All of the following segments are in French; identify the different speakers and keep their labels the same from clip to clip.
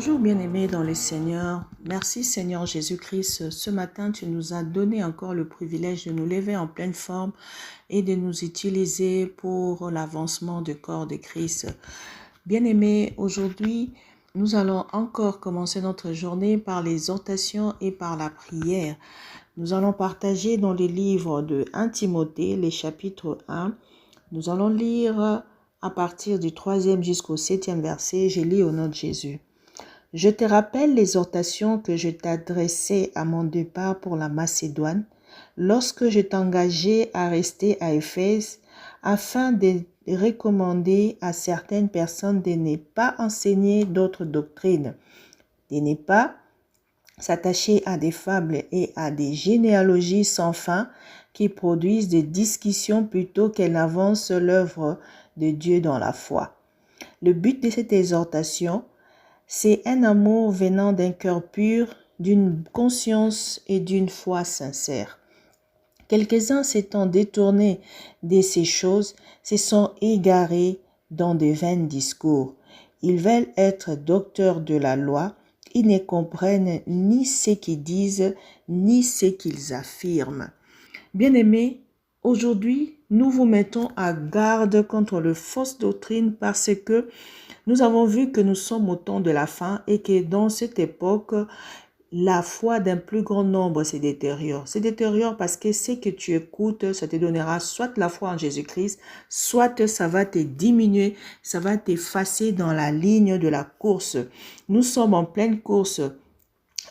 Speaker 1: Bonjour bien-aimés dans le Seigneur. Merci Seigneur Jésus-Christ. Ce matin, tu nous as donné encore le privilège de nous lever en pleine forme et de nous utiliser pour l'avancement du corps de Christ. Bien-aimés, aujourd'hui, nous allons encore commencer notre journée par l'exhortation et par la prière. Nous allons partager dans les livres de 1 Timothée, les chapitres 1. Nous allons lire à partir du 3e jusqu'au 7e verset. Je lis au nom de Jésus. Je te rappelle l'exhortation que je t'adressais à mon départ pour la Macédoine, lorsque je t'engageais à rester à Éphèse, afin de recommander à certaines personnes de ne pas enseigner d'autres doctrines, de ne pas s'attacher à des fables et à des généalogies sans fin qui produisent des discussions plutôt qu'elles n'avancent l'œuvre de Dieu dans la foi. Le but de cette exhortation, c'est un amour venant d'un cœur pur, d'une conscience et d'une foi sincère. Quelques-uns s'étant détournés de ces choses, se sont égarés dans de vains discours. Ils veulent être docteurs de la loi, ils ne comprennent ni ce qu'ils disent, ni ce qu'ils affirment. Bien-aimés, aujourd'hui, nous vous mettons à garde contre les fausses doctrines parce que nous avons vu que nous sommes au temps de la fin et que dans cette époque, la foi d'un plus grand nombre se détériore. Se détériore parce que ce que tu écoutes, ça te donnera soit la foi en Jésus-Christ, soit ça va te diminuer, ça va t'effacer dans la ligne de la course. Nous sommes en pleine course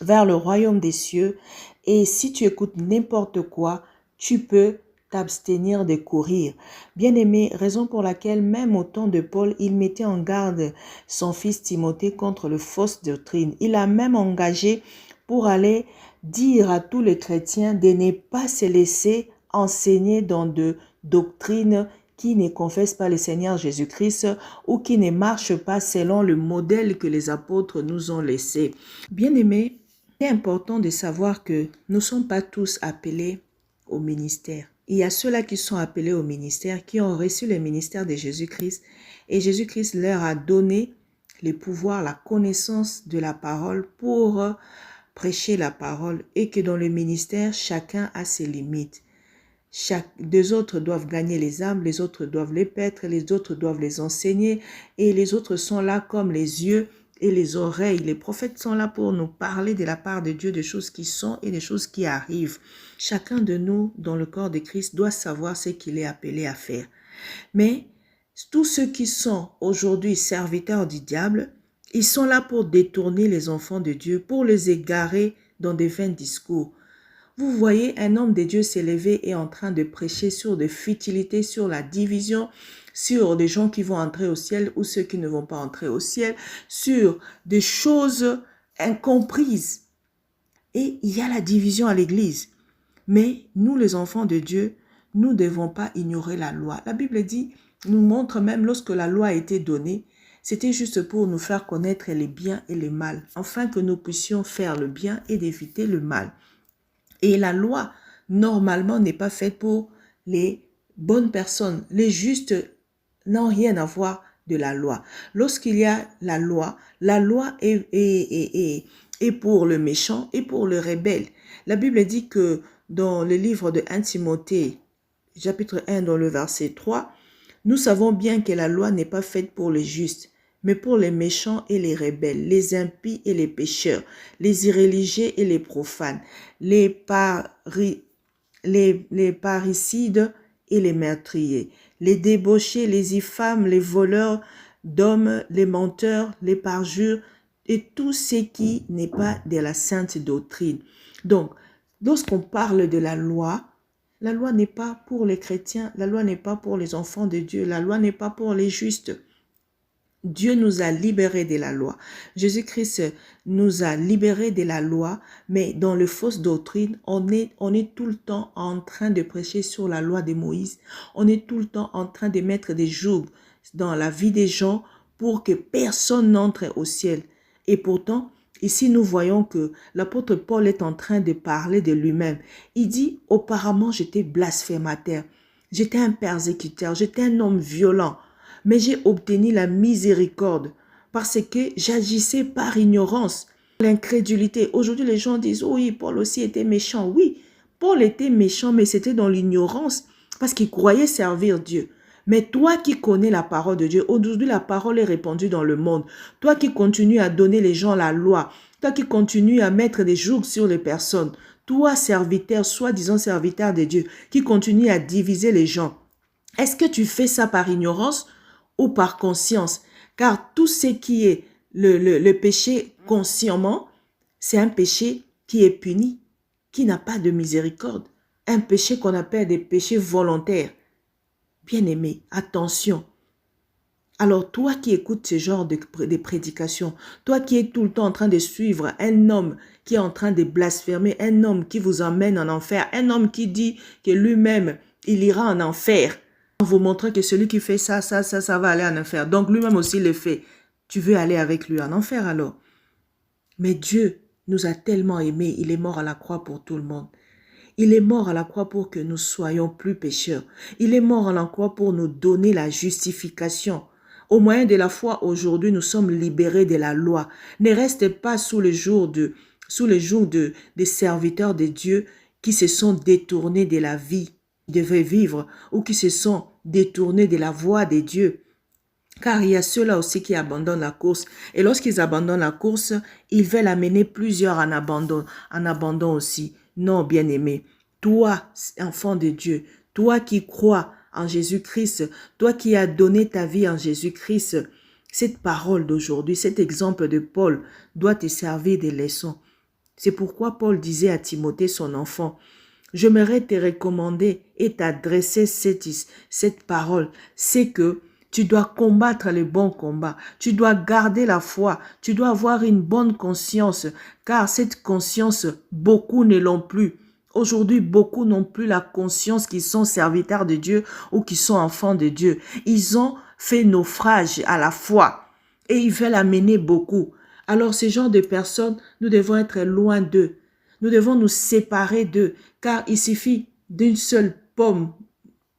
Speaker 1: vers le royaume des cieux et si tu écoutes n'importe quoi, tu peux t'abstenir de courir. Bien-aimé, raison pour laquelle même au temps de Paul, il mettait en garde son fils Timothée contre les fausses doctrines. Il a même engagé pour aller dire à tous les chrétiens de ne pas se laisser enseigner dans de doctrines qui ne confessent pas le Seigneur Jésus-Christ ou qui ne marchent pas selon le modèle que les apôtres nous ont laissé. Bien-aimé, il est important de savoir que nous ne sommes pas tous appelés au ministère. Il y a ceux-là qui sont appelés au ministère, qui ont reçu le ministère de Jésus-Christ et Jésus-Christ leur a donné le pouvoir, la connaissance de la parole pour prêcher la parole et que dans le ministère, chacun a ses limites. Deux autres doivent gagner les âmes, les autres doivent les paître, les autres doivent les enseigner et les autres sont là comme les yeux et les oreilles. Les prophètes sont là pour nous parler de la part de Dieu des choses qui sont et des choses qui arrivent. Chacun de nous, dans le corps de Christ, doit savoir ce qu'il est appelé à faire. Mais tous ceux qui sont aujourd'hui serviteurs du diable, ils sont là pour détourner les enfants de Dieu, pour les égarer dans des vains discours. Vous voyez un homme de Dieu s'élever et en train de prêcher sur des futilités, sur la division, sur des gens qui vont entrer au ciel ou ceux qui ne vont pas entrer au ciel, sur des choses incomprises. Et il y a la division à l'église. Mais nous, les enfants de Dieu, nous ne devons pas ignorer la loi. La Bible dit, nous montre même lorsque la loi a été donnée, c'était juste pour nous faire connaître les biens et les mal, afin que nous puissions faire le bien et d'éviter le mal. Et la loi, normalement, n'est pas faite pour les bonnes personnes. Les justes n'ont rien à voir de la loi. Lorsqu'il y a la loi est pour le méchant et pour le rebelle. La Bible dit que dans le livre de 1 Timothée, chapitre 1, dans le verset 3, nous savons bien que la loi n'est pas faite pour les justes, mais pour les méchants et les rebelles, les impies et les pécheurs, les irréligieux et les profanes, les parricides et les meurtriers, les débauchés, les infâmes, les voleurs d'hommes, les menteurs, les parjures et tout ce qui n'est pas de la sainte doctrine. Donc, lorsqu'on parle de la loi n'est pas pour les chrétiens, la loi n'est pas pour les enfants de Dieu, la loi n'est pas pour les justes. Dieu nous a libérés de la loi. Jésus-Christ nous a libérés de la loi, mais dans les fausses doctrines, on est tout le temps en train de prêcher sur la loi de Moïse. On est tout le temps en train de mettre des jougs dans la vie des gens pour que personne n'entre au ciel. Et pourtant, ici nous voyons que l'apôtre Paul est en train de parler de lui-même. Il dit, auparavant j'étais blasphémateur, j'étais un persécuteur, j'étais un homme violent. Mais j'ai obtenu la miséricorde parce que j'agissais par ignorance, l'incrédulité. Aujourd'hui, les gens disent, oui, Paul aussi était méchant. Oui, Paul était méchant, mais c'était dans l'ignorance parce qu'il croyait servir Dieu. Mais toi qui connais la parole de Dieu, aujourd'hui la parole est répandue dans le monde. Toi qui continues à donner les gens la loi, toi qui continues à mettre des jougs sur les personnes, toi serviteur, soi-disant serviteur de Dieu, qui continue à diviser les gens, est-ce que tu fais ça par ignorance ou par conscience? Car tout ce qui est le péché consciemment, c'est un péché qui est puni, qui n'a pas de miséricorde. Un péché qu'on appelle des péchés volontaires. Bien-aimé, attention. Alors toi qui écoutes ce genre de prédications, toi qui es tout le temps en train de suivre un homme qui est en train de blasphémer, un homme qui vous emmène en enfer, un homme qui dit que lui-même, il ira en enfer, en vous montrant que celui qui fait ça va aller en enfer. Donc lui-même aussi le fait. Tu veux aller avec lui en enfer alors. Mais Dieu nous a tellement aimés, il est mort à la croix pour tout le monde. Il est mort à la croix pour que nous soyons plus pécheurs. Il est mort à la croix pour nous donner la justification. Au moyen de la foi, aujourd'hui, nous sommes libérés de la loi. Ne restez pas sous les jours des serviteurs de Dieu qui se sont détournés de la vie qu'ils devaient vivre ou qui se sont détournés de la voie de Dieu. Car il y a ceux-là aussi qui abandonnent la course. Et lorsqu'ils abandonnent la course, ils veulent amener plusieurs en abandon aussi. Non, bien-aimé, toi, enfant de Dieu, toi qui crois en Jésus-Christ, toi qui as donné ta vie en Jésus-Christ, cette parole d'aujourd'hui, cet exemple de Paul doit te servir de leçon. C'est pourquoi Paul disait à Timothée, son enfant, « J'aimerais te recommander et t'adresser cette parole. C'est que tu dois combattre le bon combat. Tu dois garder la foi. Tu dois avoir une bonne conscience. Car cette conscience, beaucoup ne l'ont plus. Aujourd'hui, beaucoup n'ont plus la conscience qu'ils sont serviteurs de Dieu ou qu'ils sont enfants de Dieu. Ils ont fait naufrage à la foi et ils veulent amener beaucoup. Alors, ce genre de personnes, nous devons être loin d'eux. Nous devons nous séparer d'eux. Car il suffit d'une seule pomme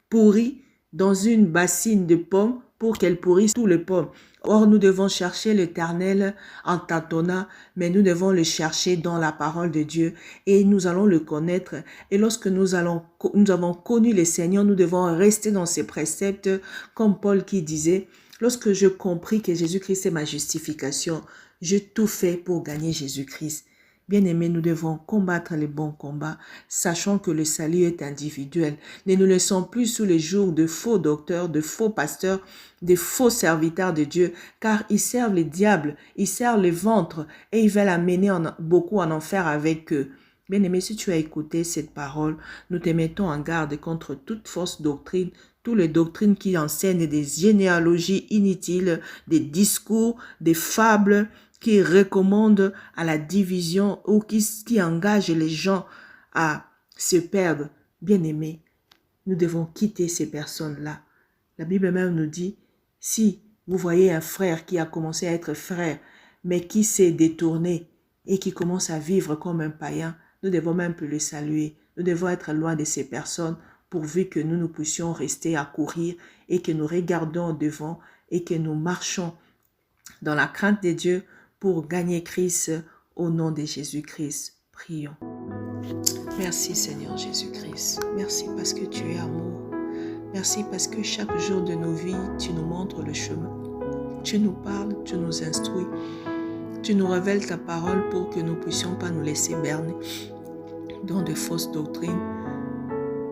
Speaker 1: pourrie dans une bassine de pommes pour qu'elle pourrisse tous les pommes. Or, nous devons chercher l'Éternel en tâtonnant, mais nous devons le chercher dans la parole de Dieu et nous allons le connaître. Et lorsque nous avons connu le Seigneur, nous devons rester dans ses préceptes, comme Paul qui disait, « Lorsque je compris que Jésus-Christ est ma justification, j'ai tout fait pour gagner Jésus-Christ. » Bien-aimés, nous devons combattre les bons combats, sachant que le salut est individuel. Ne nous laissons plus sous les jours de faux docteurs, de faux pasteurs, de faux serviteurs de Dieu, car ils servent les diables, ils servent les ventres et ils veulent amener beaucoup en enfer avec eux. Bien-aimé, si tu as écouté cette parole, nous te mettons en garde contre toute fausse doctrine, toutes les doctrines qui enseignent des généalogies inutiles, des discours, des fables, qui recommandent à la division ou qui engagent les gens à se perdre. Bien-aimés, nous devons quitter ces personnes-là. La Bible même nous dit, si vous voyez un frère qui a commencé à être frère, mais qui s'est détourné et qui commence à vivre comme un païen, nous devons même plus le saluer. Nous devons être loin de ces personnes pourvu que nous puissions rester à courir et que nous regardons devant et que nous marchons dans la crainte de Dieu pour gagner Christ au nom de Jésus-Christ. Prions. Merci Seigneur Jésus-Christ. Merci parce que tu es amour. Merci parce que chaque jour de nos vies, tu nous montres le chemin. Tu nous parles, tu nous instruis. Tu nous révèles ta parole pour que nous ne puissions pas nous laisser berner dans de fausses doctrines.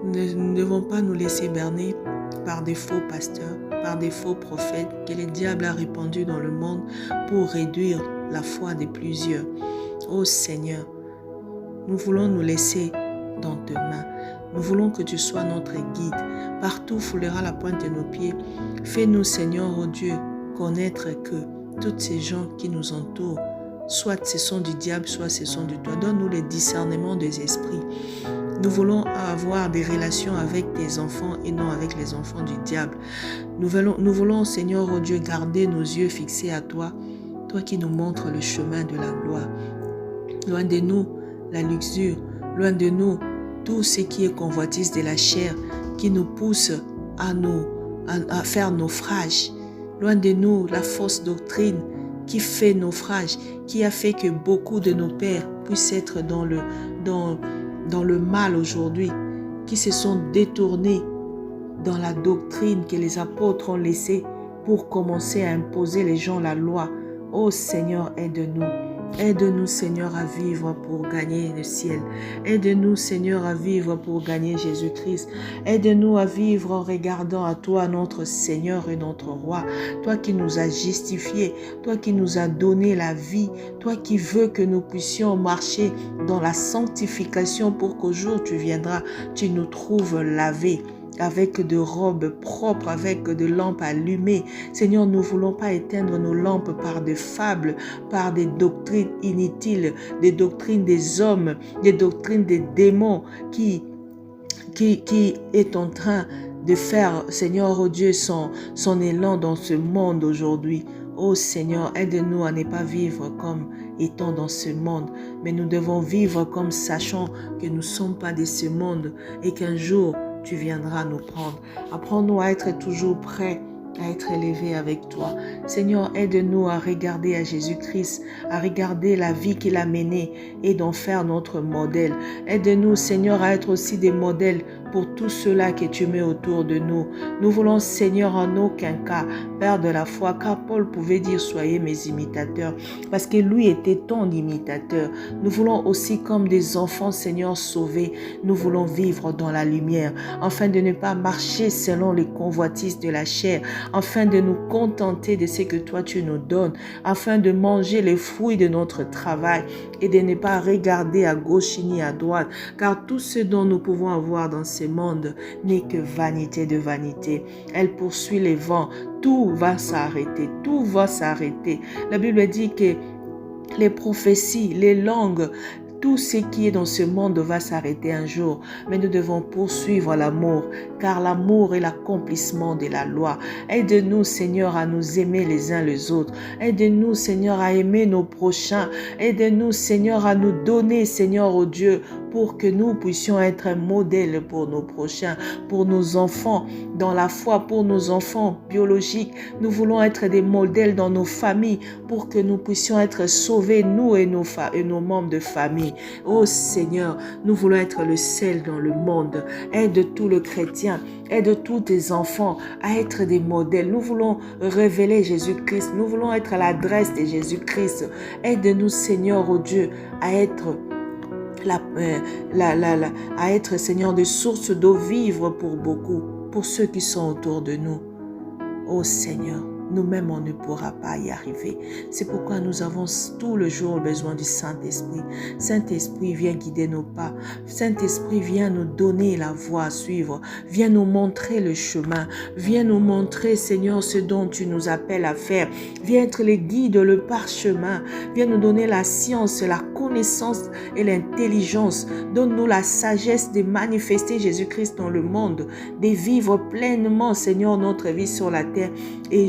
Speaker 1: Nous ne devons pas nous laisser berner par des faux pasteurs, par des faux prophètes que le diable a répandus dans le monde pour réduire la foi de plusieurs. Ô Seigneur, nous voulons nous laisser dans tes mains. Nous voulons que tu sois notre guide. Partout où foulera la pointe de nos pieds. Fais-nous, Seigneur, ô Dieu, connaître que tous ces gens qui nous entourent, soit ce sont du diable, soit ce sont de toi. Donne-nous le discernement des esprits. Nous voulons avoir des relations avec tes enfants et non avec les enfants du diable. Nous voulons, Seigneur, ô Dieu, garder nos yeux fixés à toi, toi qui nous montres le chemin de la gloire. Loin de nous, la luxure, loin de nous, tout ce qui est convoitise de la chair, qui nous pousse à faire naufrage. Loin de nous, la fausse doctrine qui fait naufrage, qui a fait que beaucoup de nos pères puissent être dans le mal aujourd'hui, qui se sont détournés dans la doctrine que les apôtres ont laissée pour commencer à imposer les gens la loi. Oh Seigneur, aide-nous. Aide-nous, Seigneur, à vivre pour gagner le ciel. Aide-nous, Seigneur, à vivre pour gagner Jésus-Christ. Aide-nous à vivre en regardant à toi, notre Seigneur et notre Roi. Toi qui nous as justifiés, toi qui nous as donné la vie, toi qui veux que nous puissions marcher dans la sanctification pour qu'au jour tu viendras, tu nous trouves lavés, avec de robes propres, avec de lampes allumées. Seigneur, nous ne voulons pas éteindre nos lampes par des fables, par des doctrines inutiles, des doctrines des hommes, des doctrines des démons qui est en train de faire, Seigneur, oh Dieu, son élan dans ce monde aujourd'hui. Oh Seigneur, aide-nous à ne pas vivre comme étant dans ce monde, mais nous devons vivre comme sachant que nous ne sommes pas de ce monde et qu'un jour, tu viendras nous prendre. Apprends-nous à être toujours prêts, à être élevés avec toi. Seigneur, aide-nous à regarder à Jésus-Christ, à regarder la vie qu'il a menée et d'en faire notre modèle. Aide-nous, Seigneur, à être aussi des modèles pour tout cela que tu mets autour de nous. Nous voulons, Seigneur, en aucun cas perdre la foi, car Paul pouvait dire « Soyez mes imitateurs », parce que lui était ton imitateur. Nous voulons aussi, comme des enfants, Seigneur, sauvés, nous voulons vivre dans la lumière, afin de ne pas marcher selon les convoitises de la chair, afin de nous contenter de ce que toi tu nous donnes, afin de manger les fruits de notre travail et de ne pas regarder à gauche ni à droite, car tout ce dont nous pouvons avoir dans ce monde n'est que vanité de vanité. Elle poursuit les vents, tout va s'arrêter, tout va s'arrêter. La Bible dit que les prophéties, les langues, tout ce qui est dans ce monde va s'arrêter un jour, mais nous devons poursuivre l'amour, car l'amour est l'accomplissement de la loi. Aide-nous, Seigneur, à nous aimer les uns les autres. Aide-nous, Seigneur, à aimer nos prochains. Aide-nous, Seigneur, à nous donner, Seigneur, oh Dieu, pour que nous puissions être un modèle pour nos prochains, pour nos enfants, dans la foi, pour nos enfants biologiques. Nous voulons être des modèles dans nos familles pour que nous puissions être sauvés, nous et nos membres de famille. Oh Seigneur, nous voulons être le sel dans le monde. Aide tous les chrétiens, aide tous tes enfants à être des modèles. Nous voulons révéler Jésus-Christ. Nous voulons être à l'adresse de Jésus-Christ. Aide-nous, Seigneur, oh Dieu, à être Seigneur, des sources d'eau vivre pour beaucoup, pour ceux qui sont autour de nous. Oh Seigneur, nous-mêmes, on ne pourra pas y arriver. C'est pourquoi nous avons tout le jour besoin du Saint-Esprit. Saint-Esprit, viens guider nos pas. Saint-Esprit, viens nous donner la voie à suivre. Viens nous montrer le chemin. Viens nous montrer, Seigneur, ce dont tu nous appelles à faire. Viens être le guide, le parchemin. Viens nous donner la science, la connaissance et l'intelligence. Donne-nous la sagesse de manifester Jésus-Christ dans le monde, de vivre pleinement, Seigneur, notre vie sur la terre. Et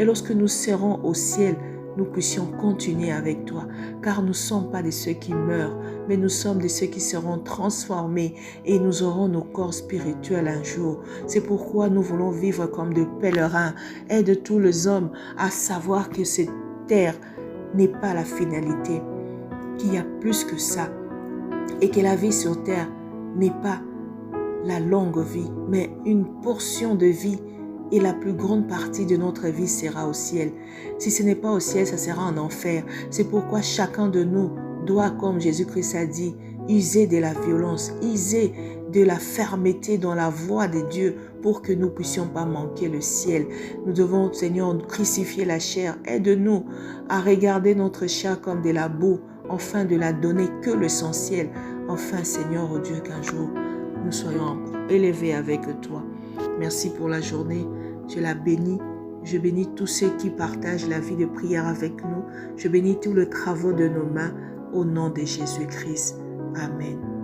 Speaker 1: lorsque nous serons au ciel, nous puissions continuer avec toi, car nous ne sommes pas de ceux qui meurent, mais nous sommes de ceux qui seront transformés et nous aurons nos corps spirituels un jour. C'est pourquoi nous voulons vivre comme des pèlerins. Aide tous les hommes à savoir que cette terre n'est pas la finalité, qu'il y a plus que ça, et que la vie sur terre n'est pas la longue vie, mais une portion de vie, et la plus grande partie de notre vie sera au ciel. Si ce n'est pas au ciel, ça sera en enfer. C'est pourquoi chacun de nous doit, comme Jésus-Christ a dit, user de la violence, user de la fermeté dans la voie de Dieu pour que nous ne puissions pas manquer le ciel. Nous devons, Seigneur, crucifier la chair. Aide-nous à regarder notre chair comme de la boue, afin de la donner que l'essentiel. Enfin, Seigneur, oh Dieu, qu'un jour, nous soyons élevés avec toi. Merci pour la journée. Je la bénis. Je bénis tous ceux qui partagent la vie de prière avec nous. Je bénis tous les travaux de nos mains au nom de Jésus-Christ. Amen.